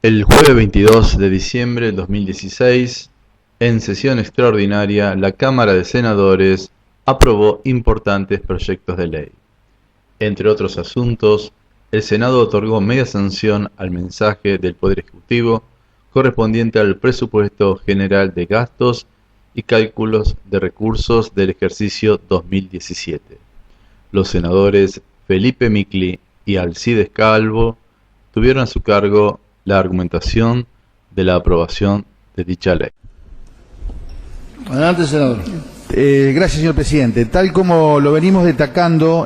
El jueves 22 de diciembre de 2016, en sesión extraordinaria, la Cámara de Senadores aprobó importantes proyectos de ley. Entre otros asuntos, el Senado otorgó media sanción al mensaje del Poder Ejecutivo correspondiente al presupuesto general de gastos y cálculos de recursos del ejercicio 2017. Los senadores Felipe Micli y Alcides Calvo tuvieron a su cargo la argumentación de la aprobación de dicha ley. Adelante, senador. Gracias, señor presidente. Tal como lo venimos destacando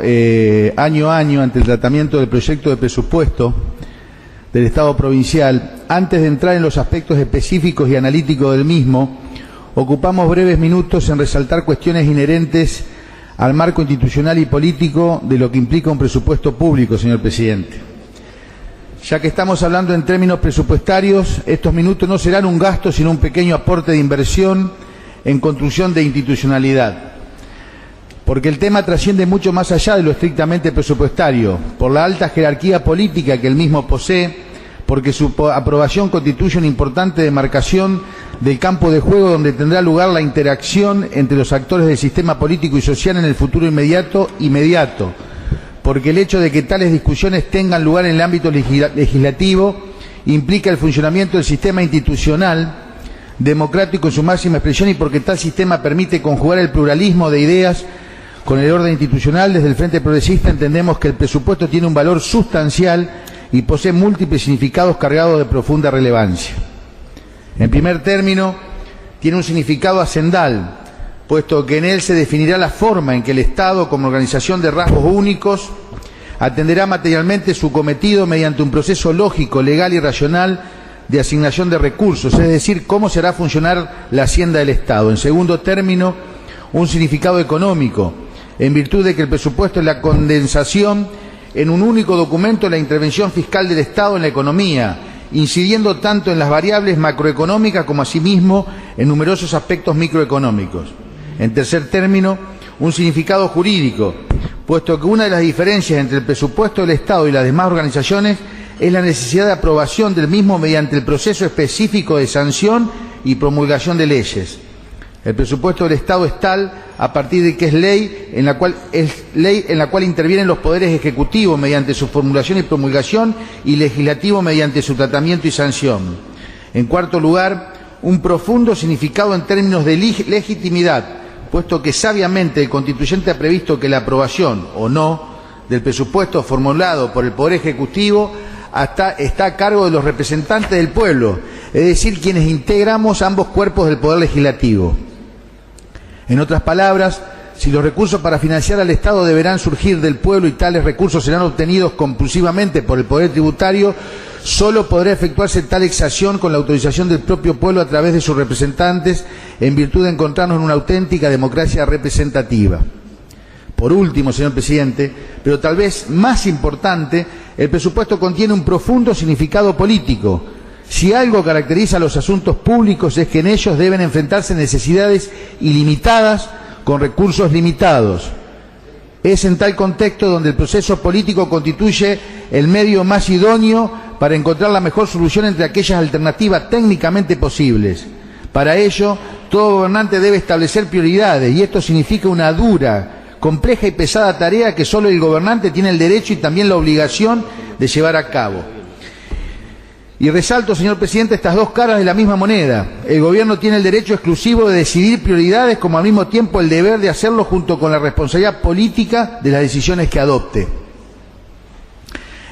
año a año ante el tratamiento del proyecto de presupuesto del Estado provincial, antes de entrar en los aspectos específicos y analíticos del mismo, ocupamos breves minutos en resaltar cuestiones inherentes al marco institucional y político de lo que implica un presupuesto público, señor presidente. Ya que estamos hablando en términos presupuestarios, estos minutos no serán un gasto, sino un pequeño aporte de inversión en construcción de institucionalidad. Porque el tema trasciende mucho más allá de lo estrictamente presupuestario, por la alta jerarquía política que el mismo posee, porque su aprobación constituye una importante demarcación del campo de juego donde tendrá lugar la interacción entre los actores del sistema político y social en el futuro inmediato, porque el hecho de que tales discusiones tengan lugar en el ámbito legislativo implica el funcionamiento del sistema institucional democrático en su máxima expresión y porque tal sistema permite conjugar el pluralismo de ideas con el orden institucional. Desde el Frente Progresista entendemos que el presupuesto tiene un valor sustancial y posee múltiples significados cargados de profunda relevancia. En primer término, tiene un significado hacendal, puesto que en él se definirá la forma en que el Estado, como organización de rasgos únicos, atenderá materialmente su cometido mediante un proceso lógico, legal y racional de asignación de recursos, es decir, cómo se hará funcionar la hacienda del Estado. En segundo término, un significado económico, en virtud de que el presupuesto es la condensación en un único documento de la intervención fiscal del Estado en la economía, incidiendo tanto en las variables macroeconómicas como asimismo en numerosos aspectos microeconómicos. En tercer término, un significado jurídico, puesto que una de las diferencias entre el presupuesto del Estado y las demás organizaciones es la necesidad de aprobación del mismo mediante el proceso específico de sanción y promulgación de leyes. El presupuesto del Estado es tal a partir de que es ley en la cual intervienen los poderes ejecutivos mediante su formulación y promulgación y legislativo mediante su tratamiento y sanción. En cuarto lugar, un profundo significado en términos de legitimidad, puesto que sabiamente el constituyente ha previsto que la aprobación o no del presupuesto formulado por el Poder Ejecutivo está a cargo de los representantes del pueblo, es decir, quienes integramos ambos cuerpos del Poder Legislativo. En otras palabras, si los recursos para financiar al Estado deberán surgir del pueblo y tales recursos serán obtenidos compulsivamente por el Poder Tributario, solo podrá efectuarse tal exacción con la autorización del propio pueblo a través de sus representantes, en virtud de encontrarnos en una auténtica democracia representativa. Por último, señor presidente, pero tal vez más importante, el presupuesto contiene un profundo significado político. Si algo caracteriza a los asuntos públicos es que en ellos deben enfrentarse necesidades ilimitadas con recursos limitados. Es en tal contexto donde el proceso político constituye el medio más idóneo para encontrar la mejor solución entre aquellas alternativas técnicamente posibles. Para ello, todo gobernante debe establecer prioridades y esto significa una dura, compleja y pesada tarea que solo el gobernante tiene el derecho y también la obligación de llevar a cabo. Y resalto, señor presidente, estas dos caras de la misma moneda. El gobierno tiene el derecho exclusivo de decidir prioridades, como al mismo tiempo el deber de hacerlo junto con la responsabilidad política de las decisiones que adopte.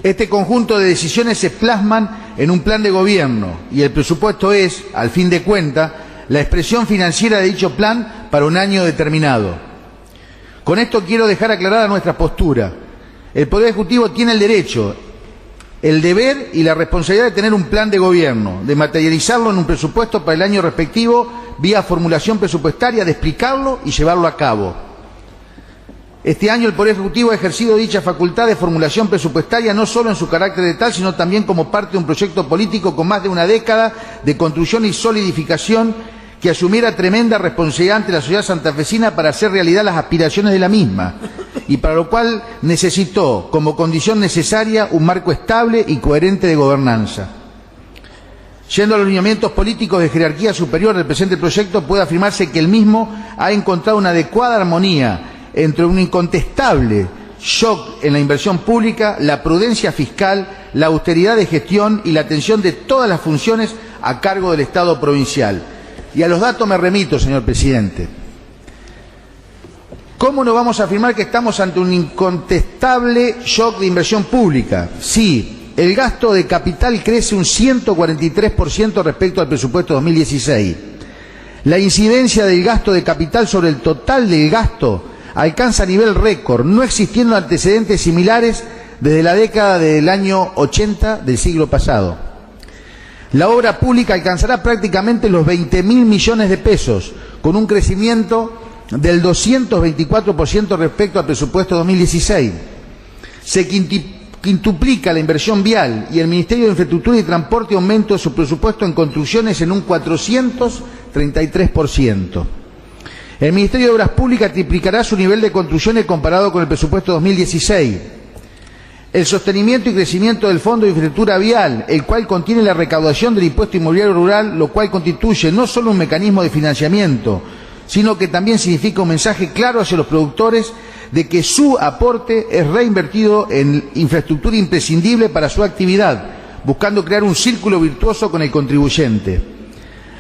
Este conjunto de decisiones se plasman en un plan de gobierno y el presupuesto es, al fin de cuentas, la expresión financiera de dicho plan para un año determinado. Con esto quiero dejar aclarada nuestra postura. El Poder Ejecutivo tiene el derecho, el deber y la responsabilidad de tener un plan de gobierno, de materializarlo en un presupuesto para el año respectivo vía formulación presupuestaria, de explicarlo y llevarlo a cabo. Este año el Poder Ejecutivo ha ejercido dicha facultad de formulación presupuestaria no solo en su carácter de tal, sino también como parte de un proyecto político con más de una década de construcción y solidificación que asumiera tremenda responsabilidad ante la sociedad santafesina para hacer realidad las aspiraciones de la misma, y para lo cual necesitó, como condición necesaria, un marco estable y coherente de gobernanza. Yendo a los lineamientos políticos de jerarquía superior del presente proyecto, puede afirmarse que el mismo ha encontrado una adecuada armonía entre un incontestable shock en la inversión pública, la prudencia fiscal, la austeridad de gestión y la atención de todas las funciones a cargo del Estado provincial. Y a los datos me remito, señor presidente. ¿Cómo no vamos a afirmar que estamos ante un incontestable shock de inversión pública? Sí. El gasto de capital crece un 143% respecto al presupuesto 2016. La incidencia del gasto de capital sobre el total del gasto alcanza nivel récord, no existiendo antecedentes similares desde la década del año 80 del siglo pasado. La obra pública alcanzará prácticamente los 20.000 millones de pesos, con un crecimiento del 224% respecto al presupuesto 2016. Se quintuplica la inversión vial y el Ministerio de Infraestructura y Transporte aumenta su presupuesto en construcciones en un 433%. El Ministerio de Obras Públicas triplicará su nivel de construcciones comparado con el presupuesto 2016. El sostenimiento y crecimiento del Fondo de Infraestructura Vial, el cual contiene la recaudación del impuesto inmobiliario rural, lo cual constituye no solo un mecanismo de financiamiento, sino que también significa un mensaje claro hacia los productores de que su aporte es reinvertido en infraestructura imprescindible para su actividad, buscando crear un círculo virtuoso con el contribuyente.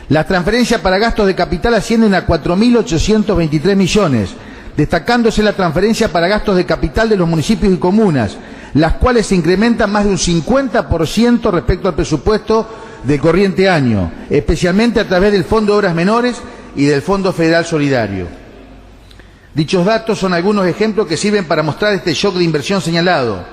Las transferencias para gastos de capital ascienden a 4.823 millones, destacándose la transferencia para gastos de capital de los municipios y comunas, las cuales se incrementan más de un 50% respecto al presupuesto del corriente año, especialmente a través del Fondo de Obras Menores y del Fondo Federal Solidario. Dichos datos son algunos ejemplos que sirven para mostrar este shock de inversión señalado,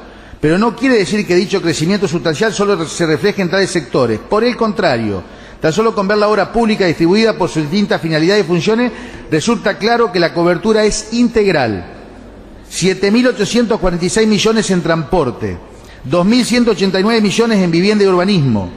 pero no quiere decir que dicho crecimiento sustancial solo se refleje en tales sectores. Por el contrario, tan solo con ver la obra pública distribuida por sus distintas finalidades y funciones, resulta claro que la cobertura es integral. 7.846 millones en transporte, 2.189 millones en vivienda y urbanismo,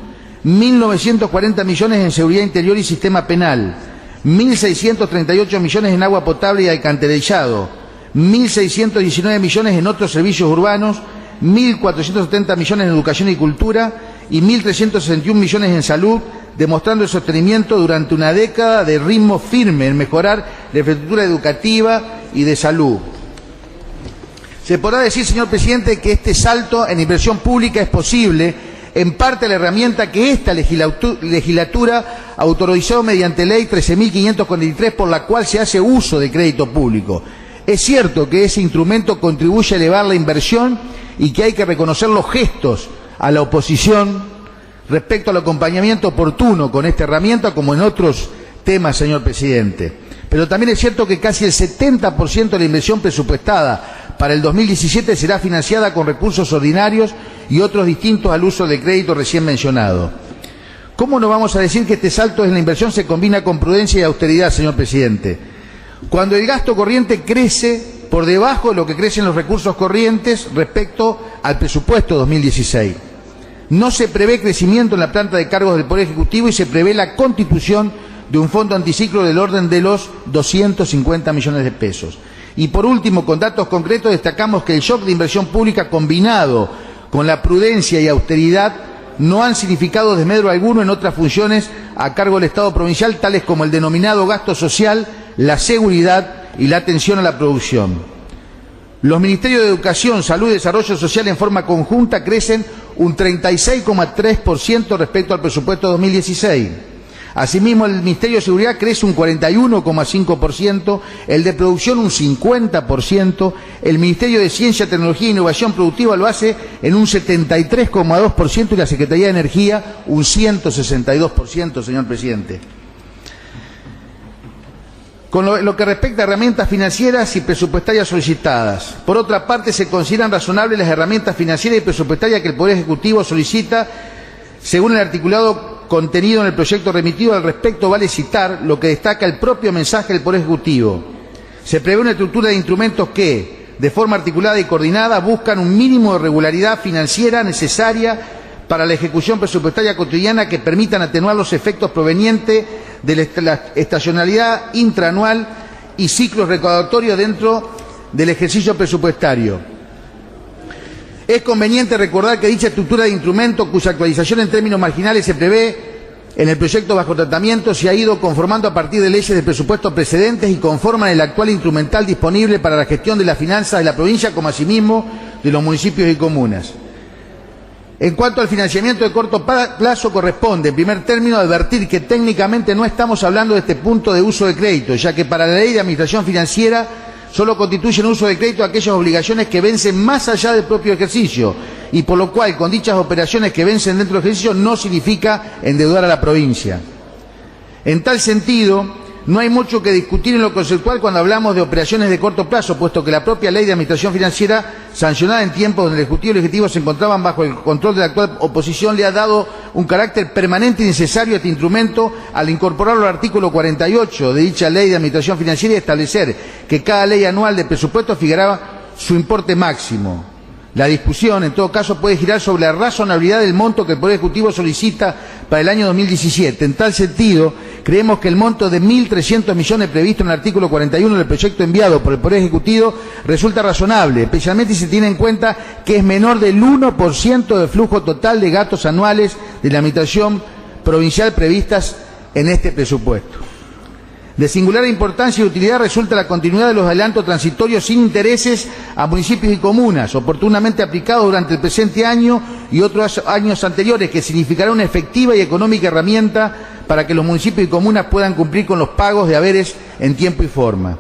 1.940 millones en seguridad interior y sistema penal, 1.638 millones en agua potable y alcantarillado, 1.619 millones en otros servicios urbanos, 1.470 millones en educación y cultura y 1.361 millones en salud, demostrando el sostenimiento durante una década de ritmo firme en mejorar la infraestructura educativa y de salud. Se podrá decir, señor presidente, que este salto en inversión pública es posible en parte la herramienta que esta legislatura autorizó mediante ley 13.543, por la cual se hace uso de crédito público. Es cierto que ese instrumento contribuye a elevar la inversión y que hay que reconocer los gestos a la oposición respecto al acompañamiento oportuno con esta herramienta, como en otros temas, señor presidente. Pero también es cierto que casi el 70% de la inversión presupuestada para el 2017 será financiada con recursos ordinarios y otros distintos al uso del crédito recién mencionado. ¿Cómo no vamos a decir que este salto en la inversión se combina con prudencia y austeridad, señor presidente? Cuando el gasto corriente crece por debajo de lo que crecen los recursos corrientes respecto al presupuesto 2016. No se prevé crecimiento en la planta de cargos del Poder Ejecutivo y se prevé la constitución de un fondo anticiclo del orden de los 250 millones de pesos. Y por último, con datos concretos, destacamos que el shock de inversión pública combinado con la prudencia y austeridad no han significado desmedro alguno en otras funciones a cargo del Estado provincial, tales como el denominado gasto social, la seguridad y la atención a la producción. Los Ministerios de Educación, Salud y Desarrollo Social en forma conjunta crecen un 36,3% respecto al presupuesto 2016. Asimismo, el Ministerio de Seguridad crece un 41,5%, el de Producción un 50%, el Ministerio de Ciencia, Tecnología e Innovación Productiva lo hace en un 73,2% y la Secretaría de Energía un 162%, señor presidente. Con lo que respecta a herramientas financieras y presupuestarias solicitadas. Por otra parte, se consideran razonables las herramientas financieras y presupuestarias que el Poder Ejecutivo solicita según el articulado contenido en el proyecto remitido. Al respecto, vale citar lo que destaca el propio mensaje del Poder Ejecutivo. Se prevé una estructura de instrumentos que, de forma articulada y coordinada, buscan un mínimo de regularidad financiera necesaria para la ejecución presupuestaria cotidiana que permitan atenuar los efectos provenientes de la estacionalidad intraanual y ciclos recaudatorios dentro del ejercicio presupuestario. Es conveniente recordar que dicha estructura de instrumentos, cuya actualización en términos marginales se prevé en el proyecto bajo tratamiento se ha ido conformando a partir de leyes de presupuesto precedentes y conforman el actual instrumental disponible para la gestión de las finanzas de la provincia, como asimismo de los municipios y comunas. En cuanto al financiamiento de corto plazo, corresponde, en primer término, advertir que técnicamente no estamos hablando de este punto de uso de crédito, ya que para la Ley de Administración Financiera solo constituyen uso de crédito aquellas obligaciones que vencen más allá del propio ejercicio, y por lo cual con dichas operaciones que vencen dentro del ejercicio no significa endeudar a la provincia. En tal sentido, no hay mucho que discutir en lo conceptual cuando hablamos de operaciones de corto plazo, puesto que la propia Ley de Administración Financiera, sancionada en tiempos donde el Ejecutivo y el Legislativo se encontraban bajo el control de la actual oposición, le ha dado un carácter permanente y necesario a este instrumento al incorporarlo al artículo 48 de dicha Ley de Administración Financiera y establecer que cada ley anual de presupuesto fijará su importe máximo. La discusión, en todo caso, puede girar sobre la razonabilidad del monto que el Poder Ejecutivo solicita para el año 2017. En tal sentido, creemos que el monto de 1.300 millones previsto en el artículo 41 del proyecto enviado por el Poder Ejecutivo resulta razonable, especialmente si se tiene en cuenta que es menor del 1% del flujo total de gastos anuales de la Administración Provincial previstas en este presupuesto. De singular importancia y utilidad resulta la continuidad de los adelantos transitorios sin intereses a municipios y comunas, oportunamente aplicados durante el presente año y otros años anteriores, que significará una efectiva y económica herramienta para que los municipios y comunas puedan cumplir con los pagos de haberes en tiempo y forma.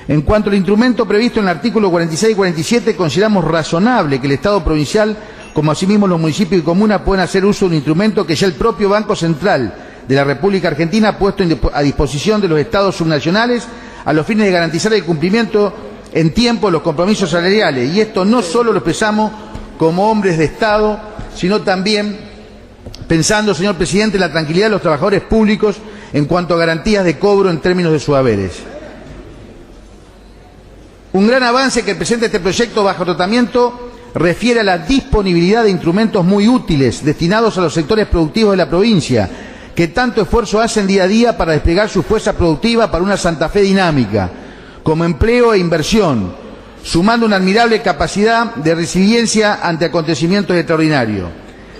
En cuanto al instrumento previsto en el artículo 46 y 47, consideramos razonable que el Estado provincial, como asimismo los municipios y comunas, puedan hacer uso de un instrumento que ya el propio Banco Central de la República Argentina ha puesto a disposición de los estados subnacionales a los fines de garantizar el cumplimiento en tiempo de los compromisos salariales. Y esto no solo lo expresamos como hombres de Estado, sino también pensando, señor presidente, en la tranquilidad de los trabajadores públicos en cuanto a garantías de cobro en términos de sus haberes. Un gran avance que presenta este proyecto bajo tratamiento refiere a la disponibilidad de instrumentos muy útiles destinados a los sectores productivos de la provincia, que tanto esfuerzo hacen día a día para desplegar su fuerza productiva para una Santa Fe dinámica, como empleo e inversión, sumando una admirable capacidad de resiliencia ante acontecimientos extraordinarios.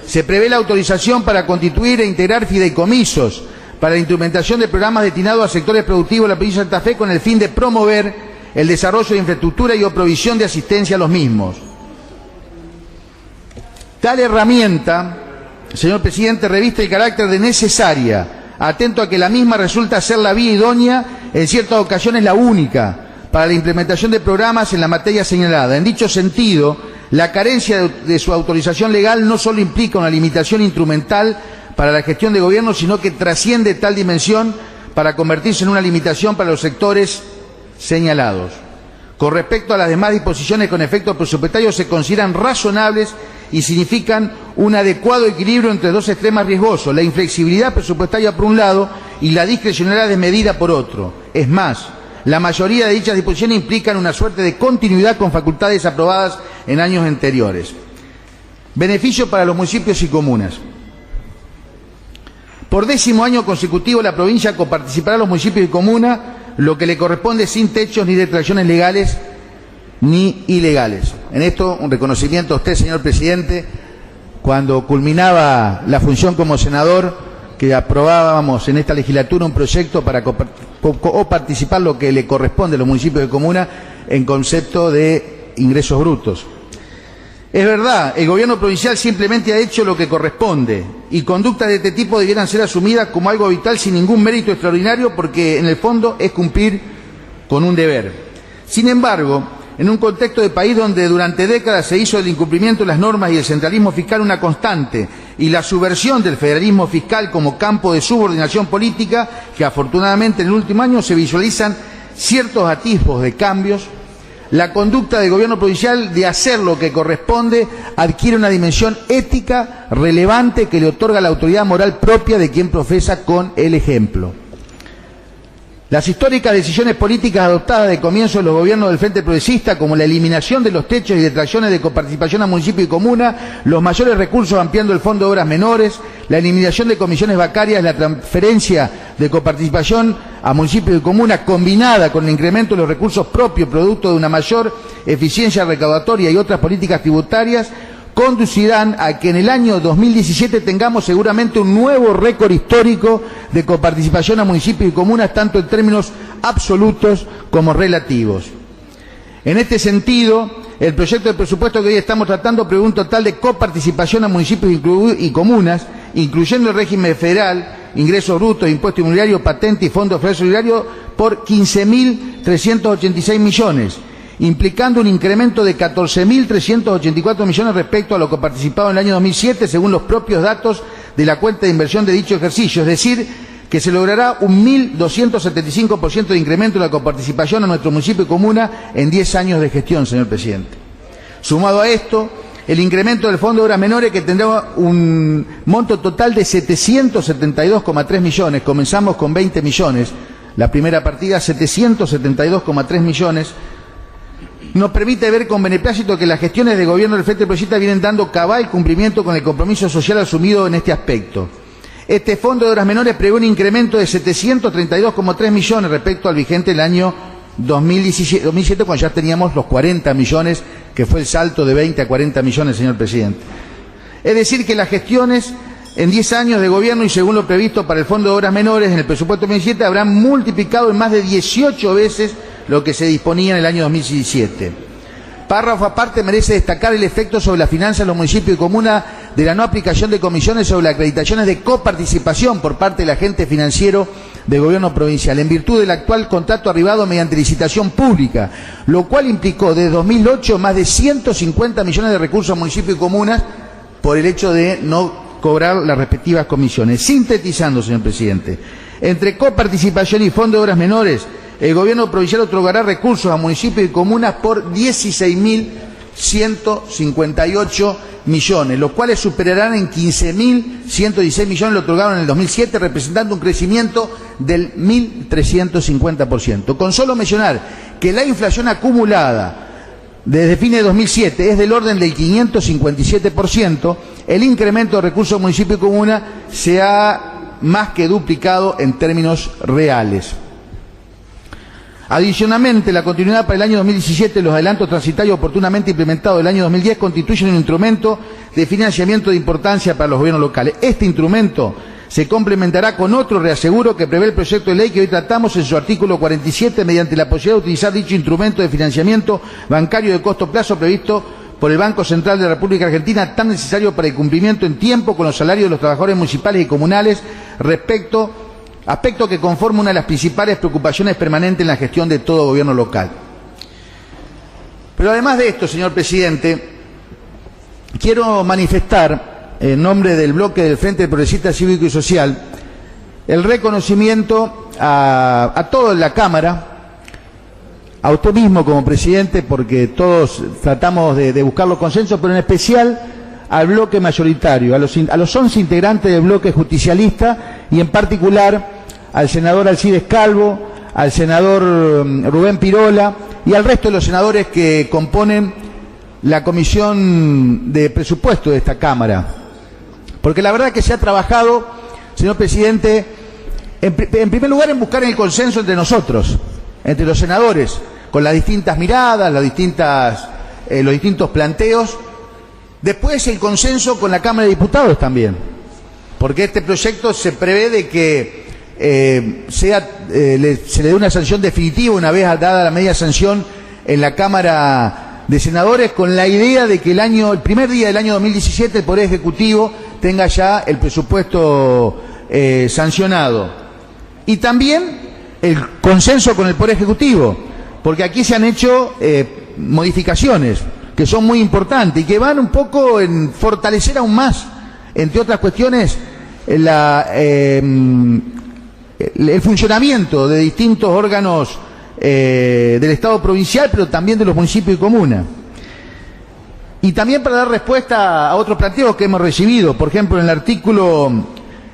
Se prevé la autorización para constituir e integrar fideicomisos para la instrumentación de programas destinados a sectores productivos de la provincia de Santa Fe con el fin de promover el desarrollo de infraestructura y o provisión de asistencia a los mismos. Tal herramienta, señor presidente, reviste el carácter de necesaria, atento a que la misma resulta ser la vía idónea, en ciertas ocasiones la única, para la implementación de programas en la materia señalada. En dicho sentido, la carencia de su autorización legal no solo implica una limitación instrumental para la gestión de gobierno, sino que trasciende tal dimensión para convertirse en una limitación para los sectores señalados. Con respecto a las demás disposiciones con efectos presupuestarios, se consideran razonables y significan un adecuado equilibrio entre dos extremos riesgosos, la inflexibilidad presupuestaria por un lado y la discrecionalidad desmedida por otro. Es más, la mayoría de dichas disposiciones implican una suerte de continuidad con facultades aprobadas en años anteriores. Beneficio para los municipios y comunas. Por 10º año consecutivo, la provincia coparticipará a los municipios y comunas lo que le corresponde sin techos ni retracciones legales ni ilegales. En esto, un reconocimiento a usted, señor presidente, cuando culminaba la función como senador, que aprobábamos en esta legislatura un proyecto para coparticipar lo que le corresponde a los municipios de comuna en concepto de ingresos brutos. Es verdad, el gobierno provincial simplemente ha hecho lo que corresponde y conductas de este tipo debieran ser asumidas como algo vital sin ningún mérito extraordinario porque en el fondo es cumplir con un deber. Sin embargo, en un contexto de país donde durante décadas se hizo del incumplimiento de las normas y el centralismo fiscal una constante y la subversión del federalismo fiscal como campo de subordinación política, que afortunadamente en el último año se visualizan ciertos atisbos de cambios, la conducta del gobierno provincial de hacer lo que corresponde adquiere una dimensión ética relevante que le otorga la autoridad moral propia de quien profesa con el ejemplo. Las históricas decisiones políticas adoptadas de comienzo de los gobiernos del Frente Progresista, como la eliminación de los techos y detracciones de coparticipación a municipio y comuna, los mayores recursos ampliando el Fondo de Obras Menores, la eliminación de comisiones bancarias, la transferencia de coparticipación a municipios y comuna combinada con el incremento de los recursos propios producto de una mayor eficiencia recaudatoria y otras políticas tributarias, conducirán a que en el año 2017 tengamos seguramente un nuevo récord histórico de coparticipación a municipios y comunas, tanto en términos absolutos como relativos. En este sentido, el proyecto de presupuesto que hoy estamos tratando prevé un total de coparticipación a municipios y comunas, incluyendo el régimen federal, ingresos brutos, impuesto inmobiliario, patente y fondo federal solidario, por 15.386 millones, implicando un incremento de 14.384 millones respecto a lo coparticipado en el año 2007, según los propios datos de la cuenta de inversión de dicho ejercicio, es decir, que se logrará un 1.275% de incremento en la coparticipación a nuestro municipio y comuna en 10 años de gestión, señor presidente. Sumado a esto, el incremento del Fondo de Obras Menores, que tendrá un monto total de 772,3 millones, comenzamos con 20 millones, la primera partida 772,3 millones, nos permite ver con beneplácito que las gestiones de gobierno del Frente Progresista vienen dando cabal cumplimiento con el compromiso social asumido en este aspecto. Este Fondo de Obras Menores prevé un incremento de 732,3 millones respecto al vigente el año 2017, cuando ya teníamos los 40 millones, que fue el salto de 20 a 40 millones, señor presidente. Es decir, que las gestiones en 10 años de gobierno y según lo previsto para el Fondo de Obras Menores en el presupuesto 2017 habrán multiplicado en más de 18 veces lo que se disponía en el año 2017. Párrafo aparte merece destacar el efecto sobre las finanzas de los municipios y comunas de la no aplicación de comisiones sobre las acreditaciones de coparticipación por parte del agente financiero del gobierno provincial, en virtud del actual contrato arribado mediante licitación pública, lo cual implicó desde 2008 más de 150 millones de recursos a municipios y comunas por el hecho de no cobrar las respectivas comisiones. Sintetizando, señor presidente, entre coparticipación y Fondo de Obras Menores, el gobierno provincial otorgará recursos a municipios y comunas por 16.158 millones, los cuales superarán en 15.116 millones lo otorgaron en el 2007, representando un crecimiento del 1.350%. Con solo mencionar que la inflación acumulada desde fines de 2007 es del orden del 557%, el incremento de recursos a municipios y comunas se ha más que duplicado en términos reales. Adicionalmente, la continuidad para el año 2017 los adelantos transitarios oportunamente implementados del año 2010 constituyen un instrumento de financiamiento de importancia para los gobiernos locales. Este instrumento se complementará con otro reaseguro que prevé el proyecto de ley que hoy tratamos en su artículo 47 mediante la posibilidad de utilizar dicho instrumento de financiamiento bancario de corto plazo previsto por el Banco Central de la República Argentina, tan necesario para el cumplimiento en tiempo con los salarios de los trabajadores municipales y comunales, aspecto que conforma una de las principales preocupaciones permanentes en la gestión de todo gobierno local. Pero además de esto, señor presidente, quiero manifestar, en nombre del bloque del Frente Progresista Cívico y Social, el reconocimiento a toda la Cámara, a usted mismo como presidente, porque todos tratamos de buscar los consensos, pero en especial al bloque mayoritario, a los 11 integrantes del bloque justicialista y en particular al senador Alcides Calvo, al senador Rubén Pirola y al resto de los senadores que componen la Comisión de Presupuesto de esta Cámara. Porque la verdad que se ha trabajado, señor presidente, en primer lugar en buscar el consenso entre nosotros, entre los senadores, con las distintas miradas, los distintos planteos. Después el consenso con la Cámara de Diputados también, porque este proyecto se prevé de que se le dé una sanción definitiva una vez dada la media sanción en la Cámara de Senadores, con la idea de que el primer día del año 2017 el Poder Ejecutivo tenga ya el presupuesto sancionado. Y también el consenso con el Poder Ejecutivo, porque aquí se han hecho modificaciones que son muy importantes y que van un poco en fortalecer aún más, entre otras cuestiones, el funcionamiento de distintos órganos del Estado provincial, pero también de los municipios y comunas. Y también para dar respuesta a otros planteos que hemos recibido. Por ejemplo, en el artículo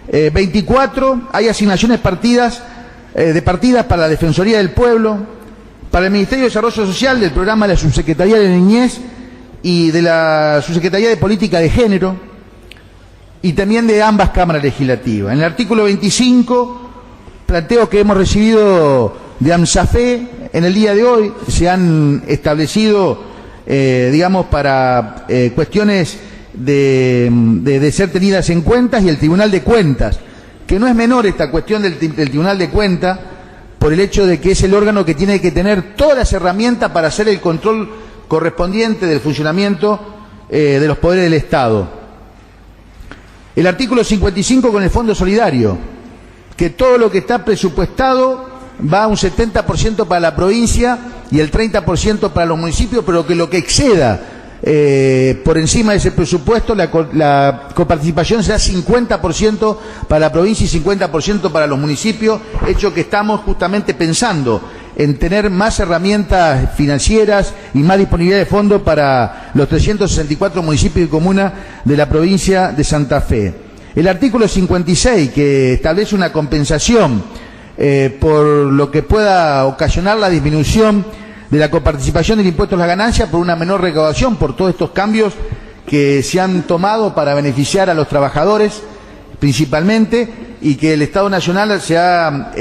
24 hay asignaciones de partidas para la Defensoría del Pueblo, para el Ministerio de Desarrollo Social, del programa de la Subsecretaría de Niñez y de la Subsecretaría de Política de Género, y también de ambas cámaras legislativas. En el artículo 25, planteos que hemos recibido de AMSAFE, en el día de hoy se han establecido digamos, para cuestiones de ser tenidas en cuenta, y el Tribunal de Cuentas, que no es menor esta cuestión del Tribunal de Cuentas, por el hecho de que es el órgano que tiene que tener todas las herramientas para hacer el control correspondiente del funcionamiento de los poderes del Estado. El artículo 55 con el Fondo Solidario, que todo lo que está presupuestado va a un 70% para la provincia y el 30% para los municipios, pero que lo que exceda por encima de ese presupuesto, la coparticipación será 50% para la provincia y 50% para los municipios, hecho que estamos justamente pensando en tener más herramientas financieras y más disponibilidad de fondos para los 364 municipios y comunas de la provincia de Santa Fe. El artículo 56, que establece una compensación por lo que pueda ocasionar la disminución de la coparticipación del impuesto a la ganancia por una menor recaudación, por todos estos cambios que se han tomado para beneficiar a los trabajadores principalmente, y que el Estado Nacional se ha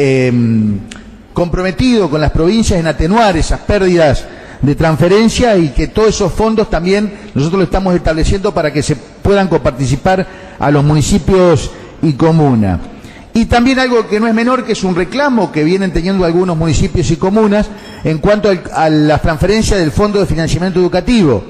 comprometido con las provincias en atenuar esas pérdidas de transferencia, y que todos esos fondos también nosotros lo estamos estableciendo para que se puedan coparticipar a los municipios y comunas. Y también algo que no es menor, que es un reclamo que vienen teniendo algunos municipios y comunas en cuanto a la transferencia del Fondo de Financiamiento Educativo.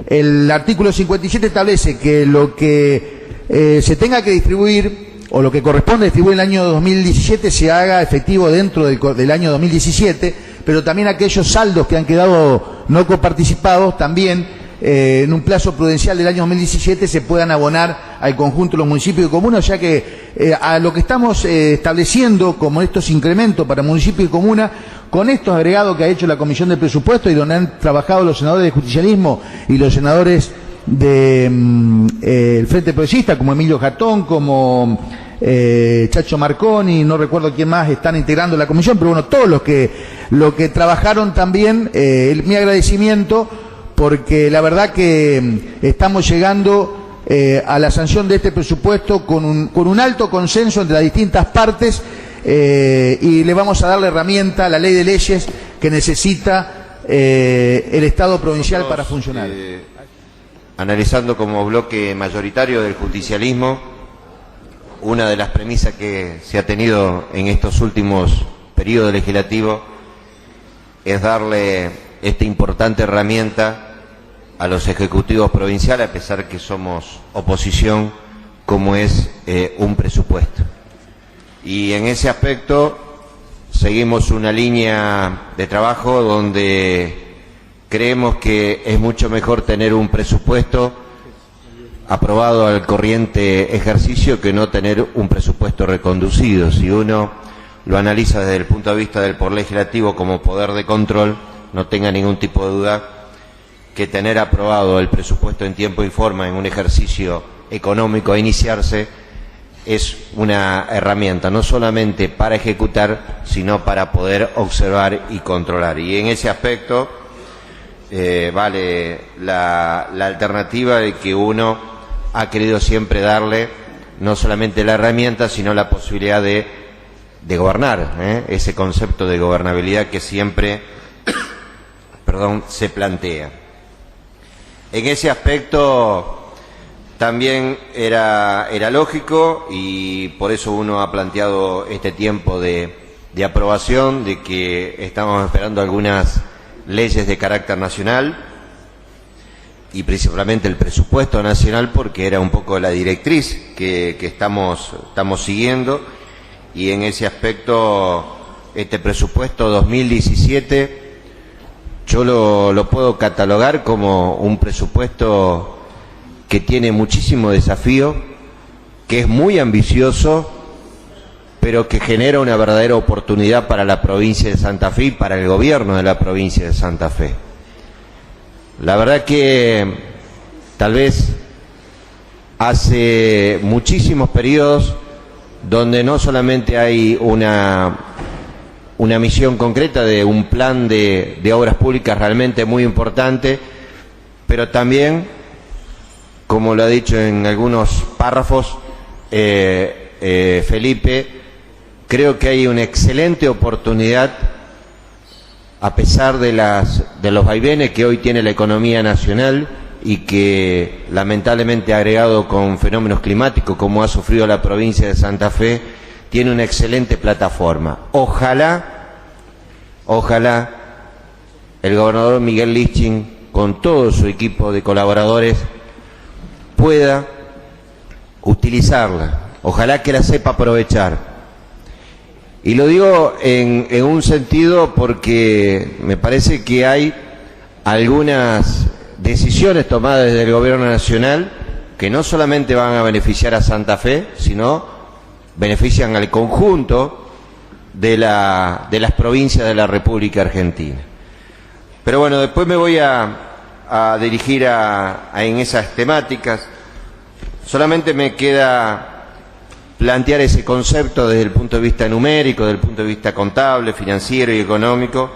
El artículo 57 establece que lo que se tenga que distribuir, o lo que corresponde distribuir en el año 2017, se haga efectivo dentro del año 2017, pero también aquellos saldos que han quedado no coparticipados también en un plazo prudencial del año 2017 se puedan abonar al conjunto de los municipios y comunas, ya que a lo que estamos estableciendo como estos incrementos para municipios y comunas, con estos agregados que ha hecho la Comisión de Presupuesto y donde han trabajado los senadores de Justicialismo y los senadores del Frente Progresista, como Emilio Jatón, como Chacho Marconi, no recuerdo quién más están integrando la comisión, pero bueno, todos los que trabajaron también, mi agradecimiento, porque la verdad que estamos llegando a la sanción de este presupuesto con un alto consenso entre las distintas partes, y le vamos a dar la herramienta, la ley de leyes que necesita el Estado provincial para funcionar. Analizando como bloque mayoritario del justicialismo, una de las premisas que se ha tenido en estos últimos periodos legislativos es darle esta importante herramienta a los ejecutivos provinciales, a pesar que somos oposición, como es un presupuesto. Y en ese aspecto seguimos una línea de trabajo donde creemos que es mucho mejor tener un presupuesto aprobado al corriente ejercicio que no tener un presupuesto reconducido. Si uno lo analiza desde el punto de vista del Poder Legislativo como poder de control, no tenga ningún tipo de duda que tener aprobado el presupuesto en tiempo y forma en un ejercicio económico a iniciarse es una herramienta no solamente para ejecutar, sino para poder observar y controlar. Y en ese aspecto vale la alternativa de que uno ha querido siempre darle no solamente la herramienta, sino la posibilidad de gobernar, ese concepto de gobernabilidad que siempre se plantea. En ese aspecto también era lógico, y por eso uno ha planteado este tiempo de aprobación, de que estamos esperando algunas leyes de carácter nacional y principalmente el presupuesto nacional, porque era un poco la directriz que estamos siguiendo. Y en ese aspecto este presupuesto 2017 yo lo puedo catalogar como un presupuesto que tiene muchísimo desafío, que es muy ambicioso, pero que genera una verdadera oportunidad para la provincia de Santa Fe y para el gobierno de la provincia de Santa Fe. La verdad que tal vez hace muchísimos periodos donde no solamente hay una misión concreta de un plan de obras públicas realmente muy importante, pero también, como lo ha dicho en algunos párrafos Felipe, creo que hay una excelente oportunidad a pesar de los vaivenes que hoy tiene la economía nacional y que lamentablemente agregado con fenómenos climáticos como ha sufrido la provincia de Santa Fe, tiene una excelente plataforma. Ojalá el gobernador Miguel Lichting, con todo su equipo de colaboradores, pueda utilizarla. Ojalá que la sepa aprovechar. Y lo digo en un sentido porque me parece que hay algunas decisiones tomadas desde el Gobierno Nacional que no solamente van a beneficiar a Santa Fe, sino benefician al conjunto de las provincias de la República Argentina. Pero bueno, después me voy a dirigir en esas temáticas. Solamente me queda plantear ese concepto desde el punto de vista numérico, desde el punto de vista contable, financiero y económico,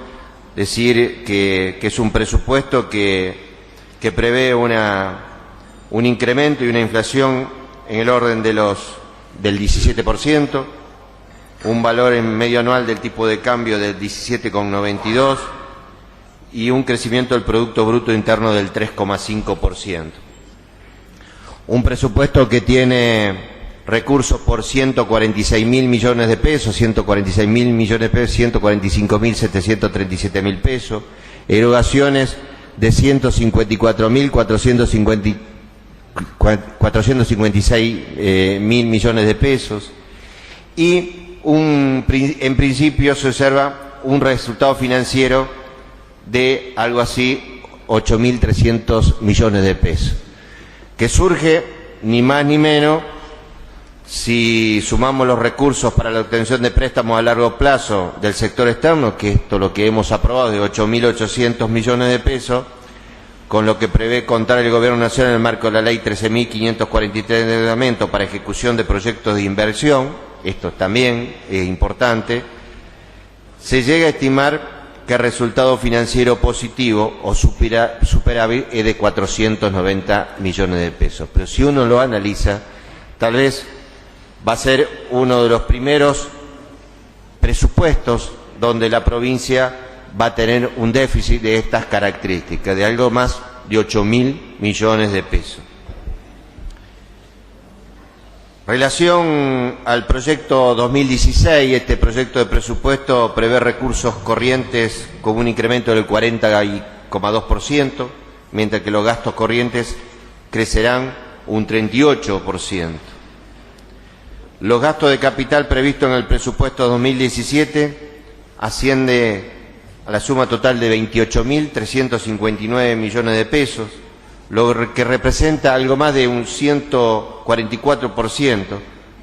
decir que es un presupuesto que prevé un incremento y una inflación en el orden del 17%, un valor en medio anual del tipo de cambio del 17,92 y un crecimiento del Producto Bruto Interno del 3,5%. Un presupuesto que tiene recursos por 146.000 millones de pesos, 145.737.000 pesos, erogaciones de 154.456.000 millones de pesos y en principio se observa un resultado financiero de algo así 8.300 millones de pesos, que surge ni más ni menos, si sumamos los recursos para la obtención de préstamos a largo plazo del sector externo, que esto es lo que hemos aprobado, de 8.800 millones de pesos, con lo que prevé contar el Gobierno Nacional en el marco de la Ley 13.543 de endeudamiento para ejecución de proyectos de inversión, esto también es importante, se llega a estimar que el resultado financiero positivo o superávit es de 490 millones de pesos. Pero si uno lo analiza, tal vez va a ser uno de los primeros presupuestos donde la provincia va a tener un déficit de estas características, de algo más de 8.000 millones de pesos. En relación al proyecto 2016, este proyecto de presupuesto prevé recursos corrientes con un incremento del 40,2%, mientras que los gastos corrientes crecerán un 38%. Los gastos de capital previstos en el presupuesto 2017 asciende a la suma total de 28.359 millones de pesos, lo que representa algo más de un 144%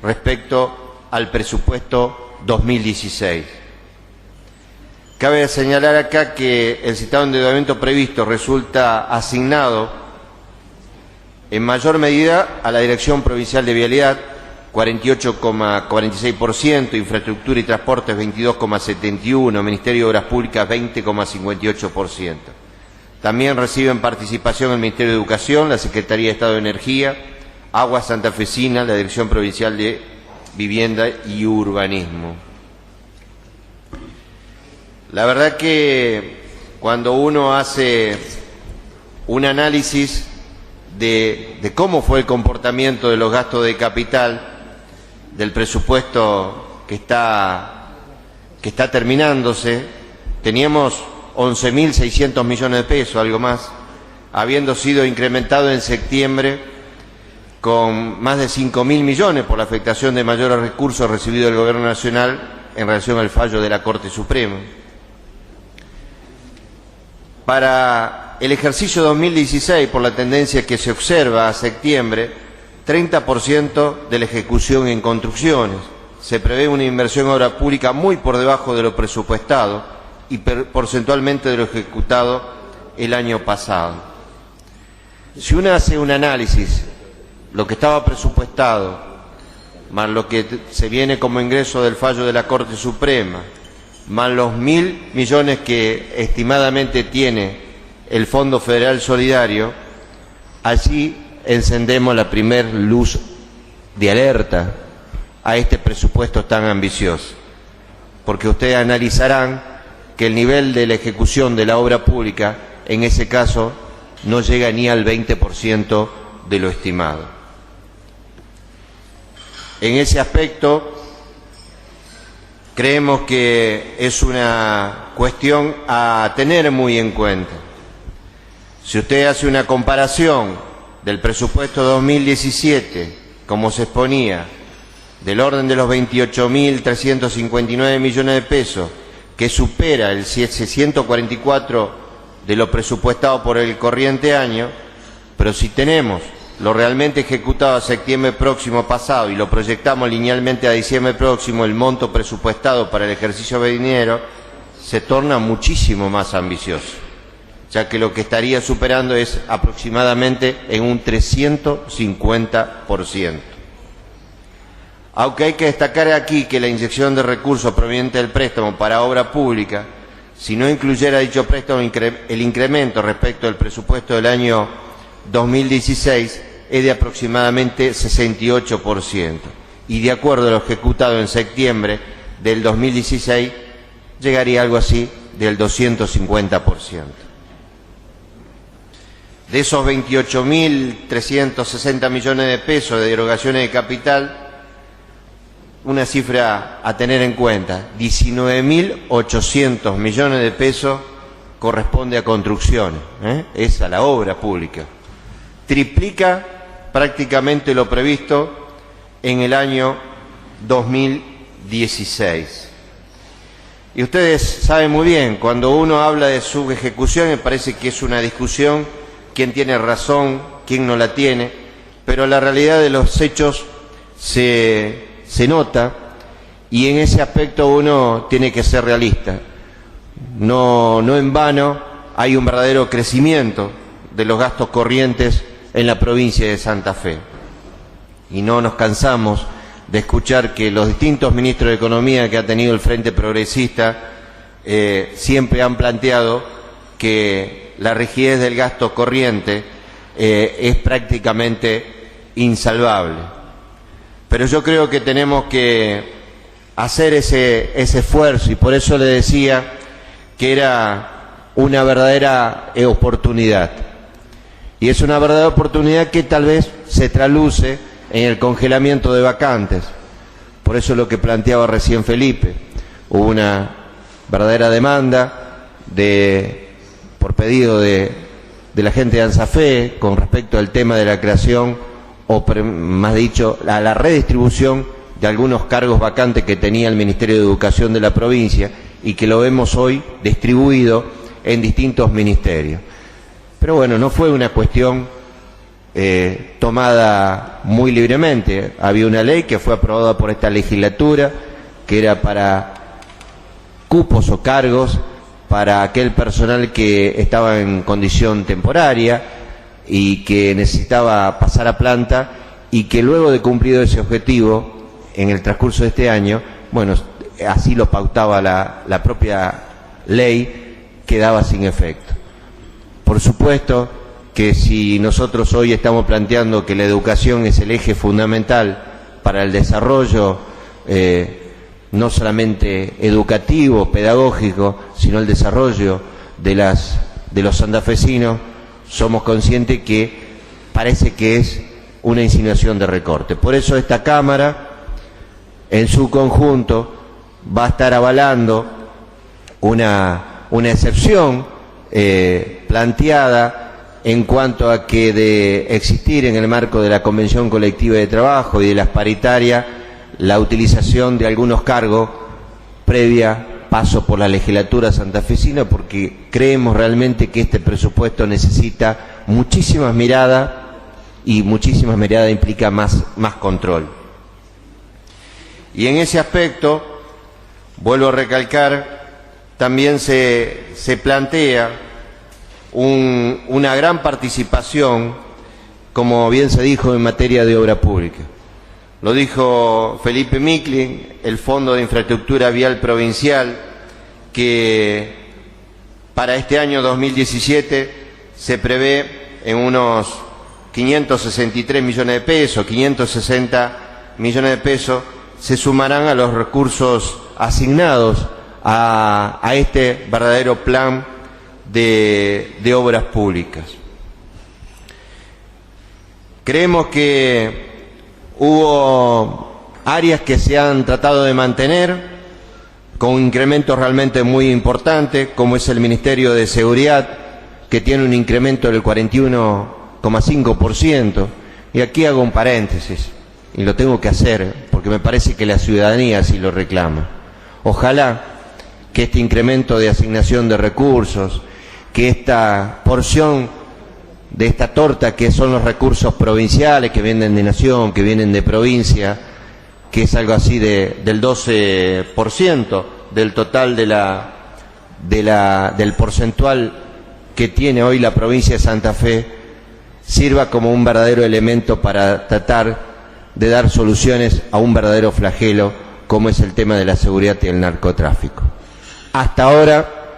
respecto al presupuesto 2016. Cabe señalar acá que el citado endeudamiento previsto resulta asignado en mayor medida a la Dirección Provincial de Vialidad, 48,46%, Infraestructura y Transportes 22,71%, Ministerio de Obras Públicas 20,58%. También reciben participación el Ministerio de Educación, la Secretaría de Estado de Energía, Aguas Santafesina, la Dirección Provincial de Vivienda y Urbanismo. La verdad que cuando uno hace un análisis de cómo fue el comportamiento de los gastos de capital del presupuesto que está terminándose, teníamos 11.600 millones de pesos, algo más, habiendo sido incrementado en septiembre con más de 5.000 millones por la afectación de mayores recursos recibidos del Gobierno Nacional en relación al fallo de la Corte Suprema. Para el ejercicio 2016, por la tendencia que se observa a septiembre, 30% de la ejecución en construcciones. Se prevé una inversión en obra pública muy por debajo de lo presupuestado y porcentualmente de lo ejecutado el año pasado. Si uno hace un análisis, lo que estaba presupuestado, más lo que se viene como ingreso del fallo de la Corte Suprema, más los 1.000 millones que estimadamente tiene el Fondo Federal Solidario, allí encendemos la primer luz de alerta a este presupuesto tan ambicioso, porque ustedes analizarán que el nivel de la ejecución de la obra pública, en ese caso, no llega ni al 20% de lo estimado. En ese aspecto, creemos que es una cuestión a tener muy en cuenta. Si usted hace una comparación del presupuesto 2017, como se exponía, del orden de los 28.359 millones de pesos, que supera el 144 de lo presupuestado por el corriente año, pero si tenemos lo realmente ejecutado a septiembre próximo pasado y lo proyectamos linealmente a diciembre próximo, el monto presupuestado para el ejercicio venidero se torna muchísimo más ambicioso, ya que lo que estaría superando es aproximadamente en un 350%. Aunque hay que destacar aquí que la inyección de recursos proveniente del préstamo para obra pública, si no incluyera dicho préstamo el incremento respecto al presupuesto del año 2016 es de aproximadamente 68%, y de acuerdo a lo ejecutado en septiembre del 2016 llegaría a algo así del 250%. De esos 28.360 millones de pesos de erogaciones de capital, una cifra a tener en cuenta, 19.800 millones de pesos corresponde a construcciones, es a la obra pública. Triplica prácticamente lo previsto en el año 2016. Y ustedes saben muy bien, cuando uno habla de subejecución, me parece que es una discusión, quién tiene razón, quién no la tiene, pero la realidad de los hechos se nota, y en ese aspecto uno tiene que ser realista. No en vano hay un verdadero crecimiento de los gastos corrientes en la provincia de Santa Fe. Y no nos cansamos de escuchar que los distintos ministros de Economía que ha tenido el Frente Progresista siempre han planteado que la rigidez del gasto corriente es prácticamente insalvable. Pero yo creo que tenemos que hacer ese esfuerzo, y por eso le decía que era una verdadera oportunidad. Y es una verdadera oportunidad que tal vez se traduce en el congelamiento de vacantes. Por eso lo que planteaba recién Felipe, hubo una verdadera demanda por pedido de la gente de ANSAFE con respecto al tema de la creación, o más dicho, a la redistribución de algunos cargos vacantes que tenía el Ministerio de Educación de la provincia y que lo vemos hoy distribuido en distintos ministerios. Pero bueno, no fue una cuestión tomada muy libremente. Había una ley que fue aprobada por esta legislatura que era para cupos o cargos para aquel personal que estaba en condición temporaria y que necesitaba pasar a planta, y que luego de cumplido ese objetivo en el transcurso de este año, bueno, así lo pautaba la propia ley, quedaba sin efecto. Por supuesto que si nosotros hoy estamos planteando que la educación es el eje fundamental para el desarrollo no solamente educativo, pedagógico, sino el desarrollo de los santafesinos, somos conscientes que parece que es una insinuación de recorte. Por eso esta Cámara, en su conjunto, va a estar avalando una excepción planteada en cuanto a que de existir en el marco de la Convención Colectiva de Trabajo y de las paritarias la utilización de algunos cargos previa paso por la legislatura santafesina, porque creemos realmente que este presupuesto necesita muchísimas miradas, y muchísimas miradas implica más control. Y en ese aspecto, vuelvo a recalcar, también se plantea una gran participación, como bien se dijo, en materia de obra pública. Lo dijo Felipe Micklin, el Fondo de Infraestructura Vial Provincial, que para este año 2017 se prevé en unos 563 millones de pesos, 560 millones de pesos, se sumarán a los recursos asignados a este verdadero plan de obras públicas. Creemos que hubo áreas que se han tratado de mantener con incrementos realmente muy importantes, como es el Ministerio de Seguridad, que tiene un incremento del 41,5%. Y aquí hago un paréntesis, y lo tengo que hacer, porque me parece que la ciudadanía así lo reclama. Ojalá que este incremento de asignación de recursos, que esta porción de esta torta que son los recursos provinciales, que vienen de nación, que vienen de provincia, que es algo así del 12% del total del porcentual que tiene hoy la provincia de Santa Fe, sirva como un verdadero elemento para tratar de dar soluciones a un verdadero flagelo como es el tema de la seguridad y el narcotráfico. Hasta ahora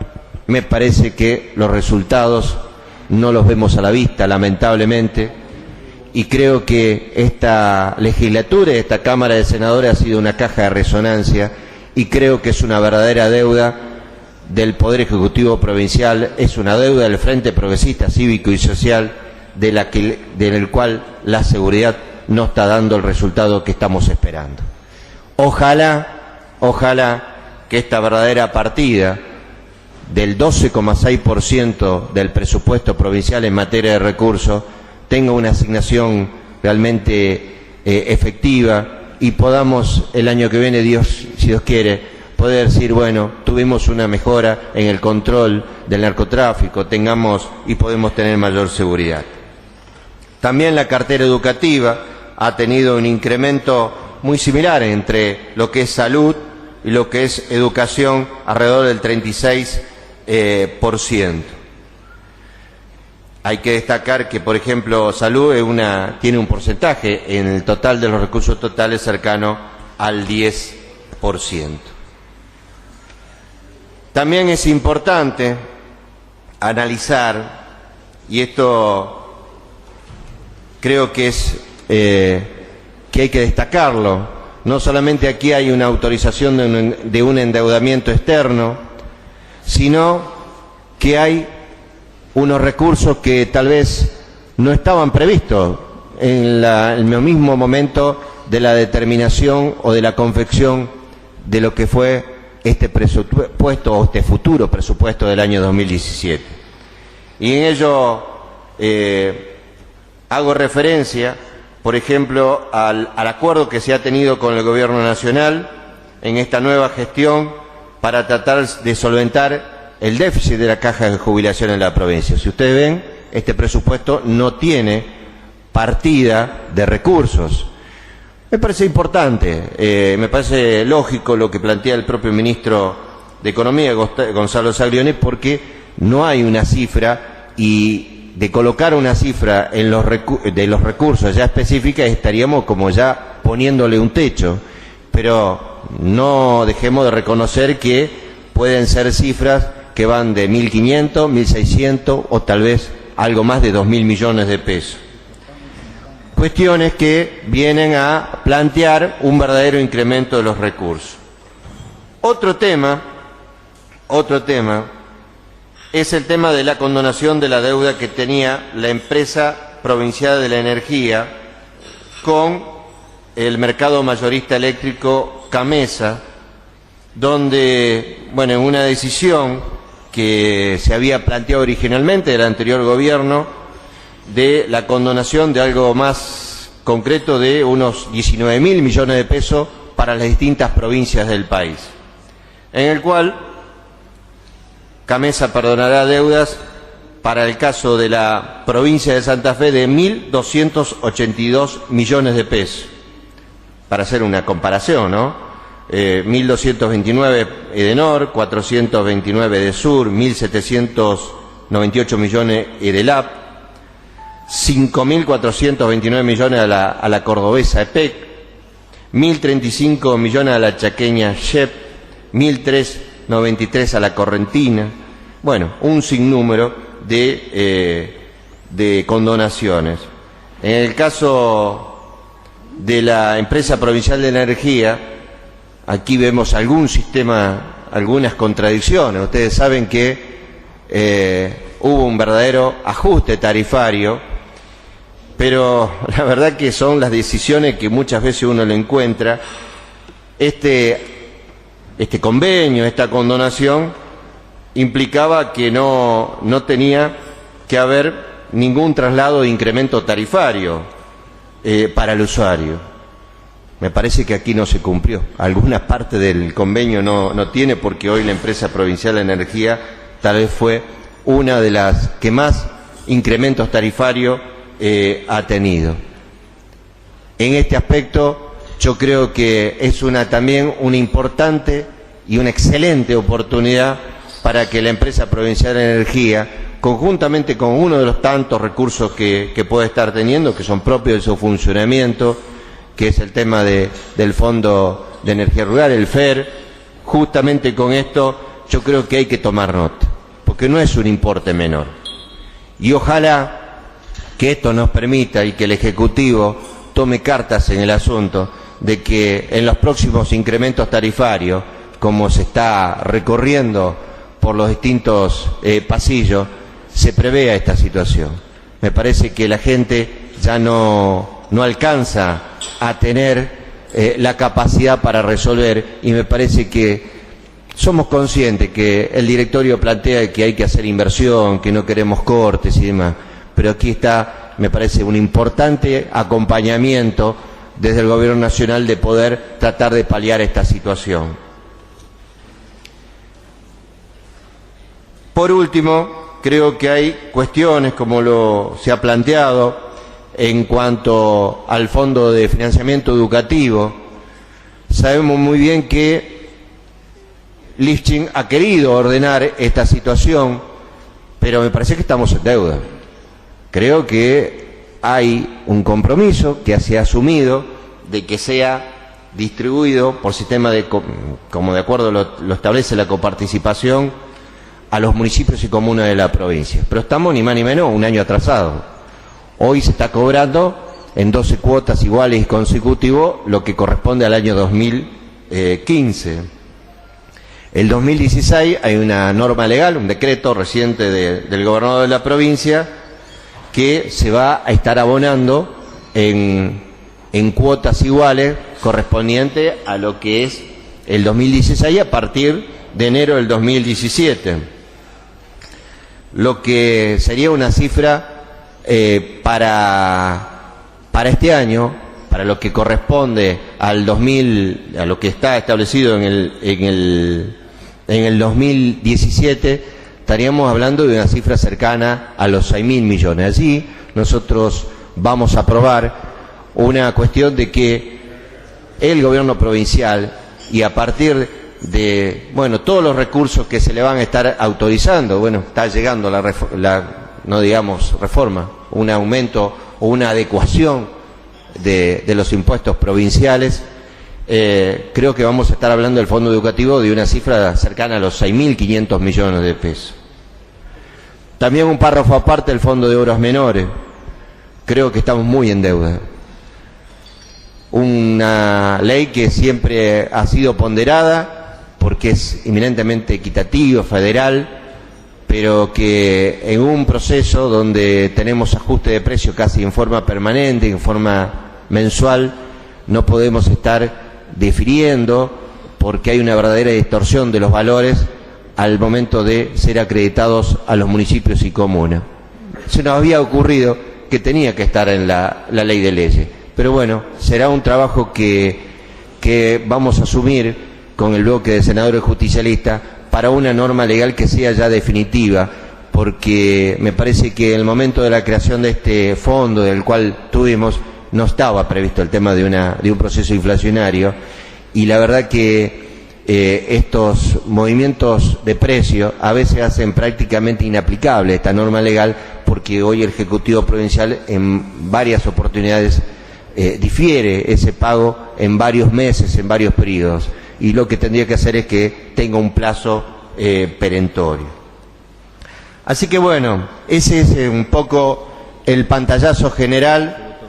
me parece que los resultados no los vemos a la vista, lamentablemente, y creo que esta legislatura y esta Cámara de Senadores ha sido una caja de resonancia, y creo que es una verdadera deuda del Poder Ejecutivo Provincial, es una deuda del Frente Progresista Cívico y Social, del cual la seguridad no está dando el resultado que estamos esperando. Ojalá que esta verdadera partida del 12,6% del presupuesto provincial en materia de recursos tenga una asignación realmente efectiva, y podamos el año que viene, si Dios quiere, poder decir, bueno, tuvimos una mejora en el control del narcotráfico, y podemos tener mayor seguridad. También la cartera educativa ha tenido un incremento muy similar entre lo que es salud y lo que es educación, alrededor del 36%. Hay que destacar que, por ejemplo, salud tiene un porcentaje en el total de los recursos totales cercano al 10%. También es importante analizar, y esto creo que que hay que destacarlo, no solamente aquí hay una autorización de un endeudamiento externo, sino que hay unos recursos que tal vez no estaban previstos en el mismo momento de la determinación o de la confección de lo que fue este presupuesto o este futuro presupuesto del año 2017. Y en ello hago referencia, por ejemplo, al acuerdo que se ha tenido con el Gobierno Nacional en esta nueva gestión para tratar de solventar el déficit de la caja de jubilación en la provincia. Si ustedes ven, este presupuesto no tiene partida de recursos. Me parece importante, me parece lógico lo que plantea el propio ministro de Economía, Gonzalo Saglioni, porque no hay una cifra, y de colocar una cifra en de los recursos ya específica estaríamos como ya poniéndole un techo, pero no dejemos de reconocer que pueden ser cifras que van de 1.500, 1.600 o tal vez algo más de 2.000 millones de pesos. Cuestiones que vienen a plantear un verdadero incremento de los recursos. Otro tema es el tema de la condonación de la deuda que tenía la empresa provincial de la energía con el mercado mayorista eléctrico CAMESA, donde, bueno, en una decisión que se había planteado originalmente del anterior gobierno, de la condonación de algo más concreto de unos 19.000 millones de pesos para las distintas provincias del país, en el cual CAMESA perdonará deudas para el caso de la provincia de Santa Fe de 1.282 millones de pesos. Para hacer una comparación, ¿no? 1.229 Edenor, 429 de Sur, 1.798 millones Edelap, 5.429 millones a la cordobesa EPEC, 1.035 millones a la chaqueña SHEP, 1.393 a la correntina. Bueno, un sinnúmero de condonaciones. En el caso de la empresa provincial de energía, aquí vemos algún sistema algunas contradicciones. Ustedes saben que hubo un verdadero ajuste tarifario, pero la verdad que son las decisiones que muchas veces uno le encuentra. Este convenio, esta condonación, implicaba que no tenía que haber ningún traslado de incremento tarifario para el usuario. Me parece que aquí no se cumplió. Alguna parte del convenio no tiene, porque hoy la empresa provincial de energía tal vez fue una de las que más incrementos tarifarios ha tenido. En este aspecto yo creo que es también una importante y una excelente oportunidad para que la empresa provincial de energía, conjuntamente con uno de los tantos recursos que puede estar teniendo, que son propios de su funcionamiento, que es el tema del Fondo de Energía Rural, el FER, justamente con esto yo creo que hay que tomar nota, porque no es un importe menor. Y ojalá que esto nos permita y que el Ejecutivo tome cartas en el asunto de que en los próximos incrementos tarifarios, como se está recorriendo por los distintos pasillos, se prevea esta situación. Me parece que la gente ya no alcanza a tener la capacidad para resolver, y me parece que somos conscientes que el directorio plantea que hay que hacer inversión, que no queremos cortes y demás, pero aquí está, me parece, un importante acompañamiento desde el Gobierno Nacional de poder tratar de paliar esta situación. Por último, creo que hay cuestiones, como se ha planteado, en cuanto al Fondo de Financiamiento Educativo. Sabemos muy bien que Lifchin ha querido ordenar esta situación, pero me parece que estamos en deuda. Creo que hay un compromiso que se ha asumido de que sea distribuido por sistema como de acuerdo lo establece la coparticipación, a los municipios y comunas de la provincia. Pero estamos ni más ni menos un año atrasado. Hoy se está cobrando en 12 cuotas iguales y consecutivos lo que corresponde al año 2015. El 2016 hay una norma legal, un decreto reciente del gobernador de la provincia, que se va a estar abonando en cuotas iguales correspondientes a lo que es el 2016 a partir de enero del 2017. Lo que sería una cifra para este año, para lo que corresponde al 2000, a lo que está establecido en el 2017, estaríamos hablando de una cifra cercana a los 6.000 millones. Allí nosotros vamos a aprobar una cuestión de que el gobierno provincial, y a partir de todos los recursos que se le van a estar autorizando, está llegando no digamos reforma, un aumento o una adecuación de los impuestos provinciales, creo que vamos a estar hablando del Fondo Educativo de una cifra cercana a los 6.500 millones de pesos. También un párrafo aparte del Fondo de Obras Menores. Creo que estamos muy en deuda. Una ley que siempre ha sido ponderada porque es eminentemente equitativa, federal, pero que en un proceso donde tenemos ajuste de precio casi en forma permanente, en forma mensual, no podemos estar difiriendo porque hay una verdadera distorsión de los valores al momento de ser acreditados a los municipios y comunas. Se nos había ocurrido que tenía que estar en la ley de leyes, pero será un trabajo que vamos a asumir con el bloque de senadores justicialistas para una norma legal que sea ya definitiva, porque me parece que en el momento de la creación de este fondo, del cual tuvimos, no estaba previsto el tema de un proceso inflacionario, y la verdad que estos movimientos de precio a veces hacen prácticamente inaplicable esta norma legal, porque hoy el Ejecutivo Provincial en varias oportunidades difiere ese pago en varios meses, en varios periodos, y lo que tendría que hacer es que tenga un plazo perentorio. Así que ese es un poco el pantallazo general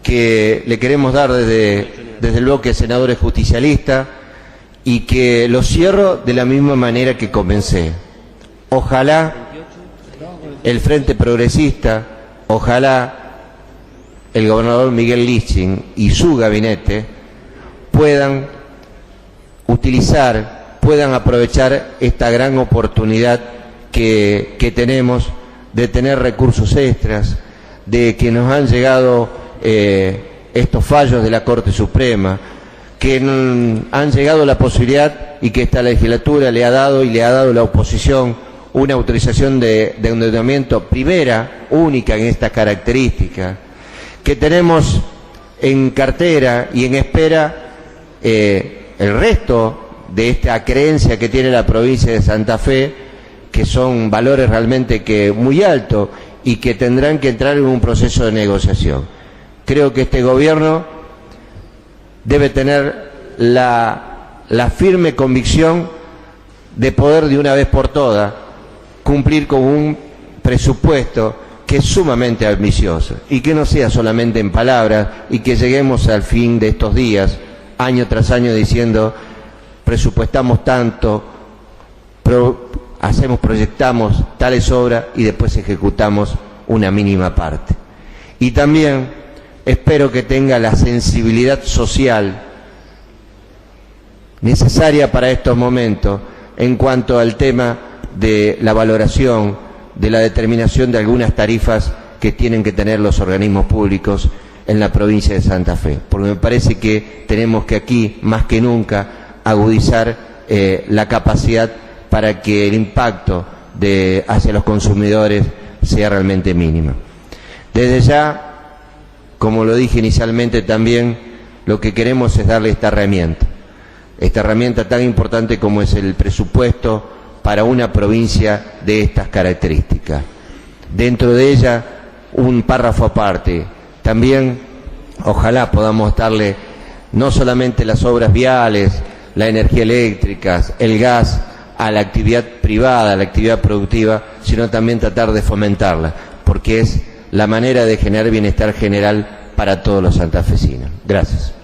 que le queremos dar desde el bloque de senadores justicialistas, y que lo cierro de la misma manera que comencé. Ojalá el Frente Progresista, ojalá el gobernador Miguel Liching y su gabinete puedan utilizar, puedan aprovechar esta gran oportunidad que tenemos de tener recursos extras, de que nos han llegado estos fallos de la Corte Suprema, que han llegado la posibilidad y que esta legislatura le ha dado y le ha dado la oposición una autorización de endeudamiento primera, única en estas características, que tenemos en cartera y en espera el resto de esta creencia que tiene la provincia de Santa Fe, que son valores realmente muy altos y que tendrán que entrar en un proceso de negociación. Creo que este gobierno debe tener la firme convicción de poder de una vez por todas cumplir con un presupuesto que es sumamente ambicioso y que no sea solamente en palabras y que lleguemos al fin de estos días, año tras año, diciendo presupuestamos tanto, proyectamos tales obras y después ejecutamos una mínima parte. Y también espero que tenga la sensibilidad social necesaria para estos momentos en cuanto al tema de la valoración, de la determinación de algunas tarifas que tienen que tener los organismos públicos en la provincia de Santa Fe, porque me parece que tenemos que aquí, más que nunca, agudizar la capacidad para que el impacto hacia los consumidores sea realmente mínimo. Desde ya, como lo dije inicialmente también, lo que queremos es darle esta herramienta tan importante como es el presupuesto para una provincia de estas características. Dentro de ella, un párrafo aparte, también ojalá podamos darle no solamente las obras viales, la energía eléctrica, el gas, a la actividad privada, a la actividad productiva, sino también tratar de fomentarla, porque es la manera de generar bienestar general para todos los santafesinos. Gracias.